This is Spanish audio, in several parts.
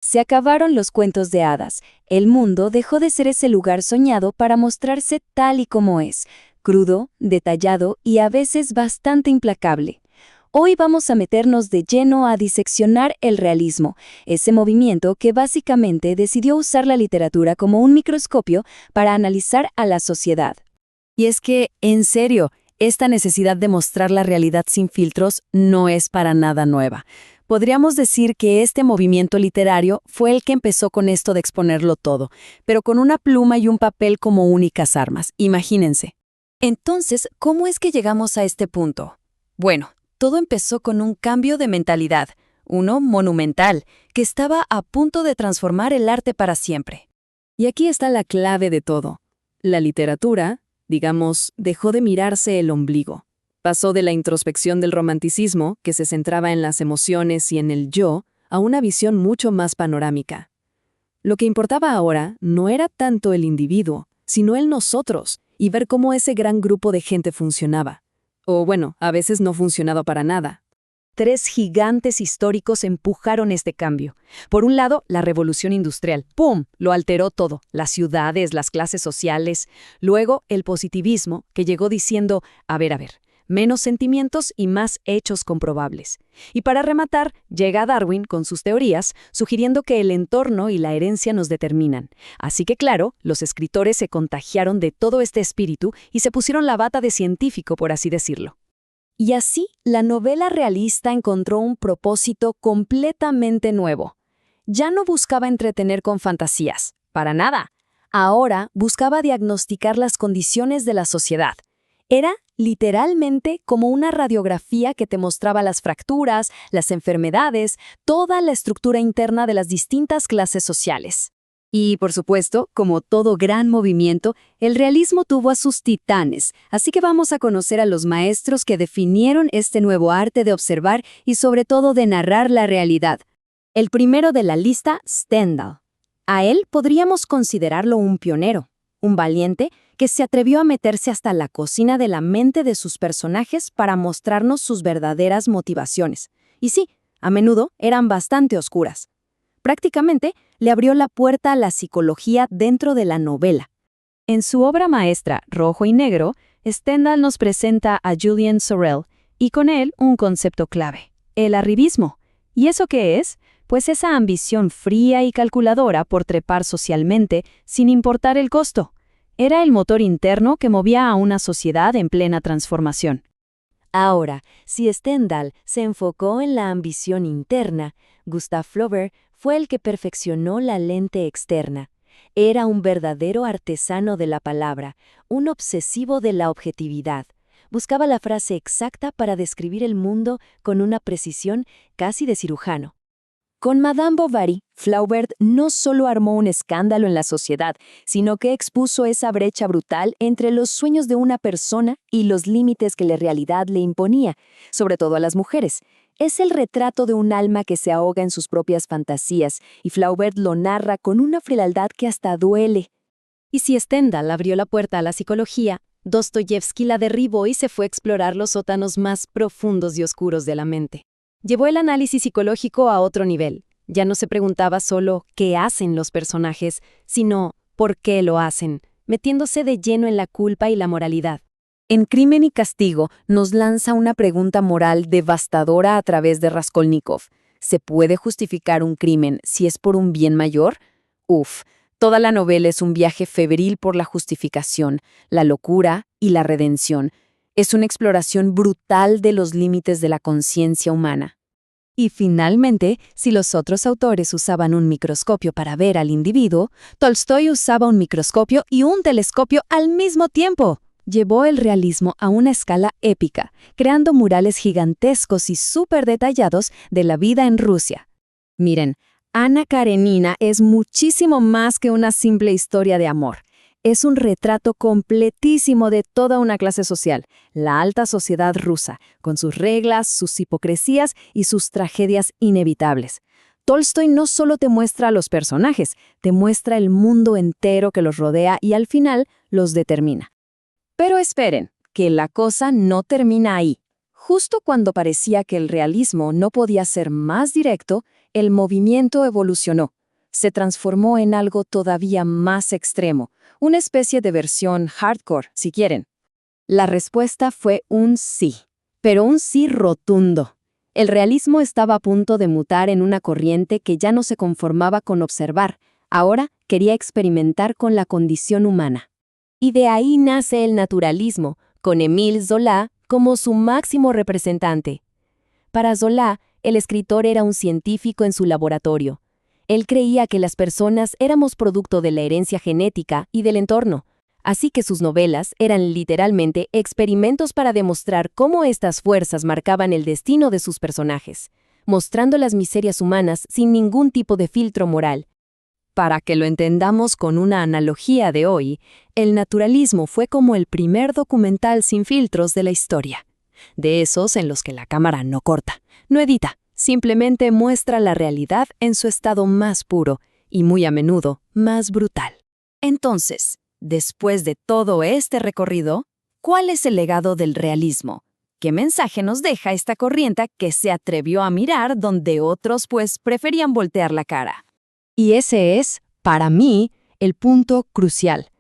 Se acabaron los cuentos de hadas. El mundo dejó de ser ese lugar soñado para mostrarse tal y como es, crudo, detallado y a veces bastante implacable. Hoy vamos a meternos de lleno a diseccionar el realismo, ese movimiento que básicamente decidió usar la literatura como un microscopio para analizar a la sociedad. Y es que, en serio, esta necesidad de mostrar la realidad sin filtros no es para nada nueva. Podríamos decir que este movimiento literario fue el que empezó con esto de exponerlo todo, pero con una pluma y un papel como únicas armas, imagínense. Entonces, ¿cómo es que llegamos a este punto? Bueno, todo empezó con un cambio de mentalidad, uno monumental, que estaba a punto de transformar el arte para siempre. Y aquí está la clave de todo. La literatura, digamos, dejó de mirarse el ombligo. Pasó de la introspección del romanticismo, que se centraba en las emociones y en el yo, a una visión mucho más panorámica. Lo que importaba ahora no era tanto el individuo, sino el nosotros, y ver cómo ese gran grupo de gente funcionaba. O bueno, a veces no funcionaba para nada. Tres gigantes históricos empujaron este cambio. Por un lado, la revolución industrial. ¡Pum! Lo alteró todo. Las ciudades, las clases sociales. Luego, el positivismo, que llegó diciendo, a ver, menos sentimientos y más hechos comprobables. Y para rematar, llega Darwin con sus teorías, sugiriendo que el entorno y la herencia nos determinan. Así que claro, los escritores se contagiaron de todo este espíritu y se pusieron la bata de científico, por así decirlo. Y así, la novela realista encontró un propósito completamente nuevo. Ya no buscaba entretener con fantasías, para nada. Ahora buscaba diagnosticar las condiciones de la sociedad. Era literalmente como una radiografía que te mostraba las fracturas, las enfermedades, toda la estructura interna de las distintas clases sociales. Y, por supuesto, como todo gran movimiento, el realismo tuvo a sus titanes, así que vamos a conocer a los maestros que definieron este nuevo arte de observar y sobre todo de narrar la realidad. El primero de la lista, Stendhal. A él podríamos considerarlo un pionero, un valiente que se atrevió a meterse hasta la cocina de la mente de sus personajes para mostrarnos sus verdaderas motivaciones. Y sí, a menudo eran bastante oscuras. Prácticamente le abrió la puerta a la psicología dentro de la novela. En su obra maestra, Rojo y Negro, Stendhal nos presenta a Julien Sorel y con él un concepto clave, el arribismo. ¿Y eso qué es? Pues esa ambición fría y calculadora por trepar socialmente sin importar el costo. Era el motor interno que movía a una sociedad en plena transformación. Ahora, si Stendhal se enfocó en la ambición interna, Gustave Flaubert fue el que perfeccionó la lente externa. Era un verdadero artesano de la palabra, un obsesivo de la objetividad. Buscaba la frase exacta para describir el mundo con una precisión casi de cirujano. Con Madame Bovary, Flaubert no solo armó un escándalo en la sociedad, sino que expuso esa brecha brutal entre los sueños de una persona y los límites que la realidad le imponía, sobre todo a las mujeres. Es el retrato de un alma que se ahoga en sus propias fantasías, y Flaubert lo narra con una frialdad que hasta duele. Y si Stendhal abrió la puerta a la psicología, Dostoyevsky la derribó y se fue a explorar los sótanos más profundos y oscuros de la mente. Llevó el análisis psicológico a otro nivel. Ya no se preguntaba solo qué hacen los personajes, sino por qué lo hacen, metiéndose de lleno en la culpa y la moralidad. En Crimen y Castigo nos lanza una pregunta moral devastadora a través de Raskolnikov. ¿Se puede justificar un crimen si es por un bien mayor? Toda la novela es un viaje febril por la justificación, la locura y la redención. Es una exploración brutal de los límites de la conciencia humana. Y finalmente, si los otros autores usaban un microscopio para ver al individuo, Tolstói usaba un microscopio y un telescopio al mismo tiempo. Llevó el realismo a una escala épica, creando murales gigantescos y súper detallados de la vida en Rusia. Miren, Ana Karenina es muchísimo más que una simple historia de amor. Es un retrato completísimo de toda una clase social, la alta sociedad rusa, con sus reglas, sus hipocresías y sus tragedias inevitables. Tolstói no solo te muestra a los personajes, te muestra el mundo entero que los rodea y al final los determina. Pero esperen, que la cosa no termina ahí. Justo cuando parecía que el realismo no podía ser más directo, el movimiento evolucionó. Se transformó en algo todavía más extremo, una especie de versión hardcore, si quieren. La respuesta fue un sí, pero un sí rotundo. El realismo estaba a punto de mutar en una corriente que ya no se conformaba con observar, ahora quería experimentar con la condición humana. Y de ahí nace el naturalismo, con Émile Zola como su máximo representante. Para Zola, el escritor era un científico en su laboratorio. Él creía que las personas éramos producto de la herencia genética y del entorno, así que sus novelas eran literalmente experimentos para demostrar cómo estas fuerzas marcaban el destino de sus personajes, mostrando las miserias humanas sin ningún tipo de filtro moral. Para que lo entendamos con una analogía de hoy, el naturalismo fue como el primer documental sin filtros de la historia. De esos en los que la cámara no corta, no edita, simplemente muestra la realidad en su estado más puro y muy a menudo más brutal. Entonces, después de todo este recorrido, ¿cuál es el legado del realismo? ¿Qué mensaje nos deja esta corriente que se atrevió a mirar donde otros preferían voltear la cara? Y ese es, para mí, el punto crucial.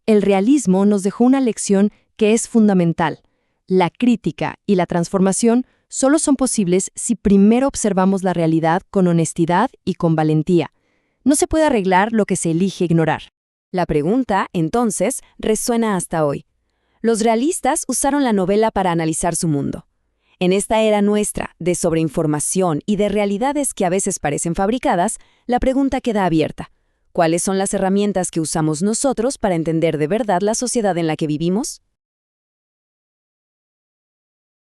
El realismo nos dejó una lección que es fundamental. La crítica y la transformación solo son posibles si primero observamos la realidad con honestidad y con valentía. No se puede arreglar lo que se elige ignorar. La pregunta, entonces, resuena hasta hoy. Los realistas usaron la novela para analizar su mundo. En esta era nuestra, de sobreinformación y de realidades que a veces parecen fabricadas, la pregunta queda abierta. ¿Cuáles son las herramientas que usamos nosotros para entender de verdad la sociedad en la que vivimos?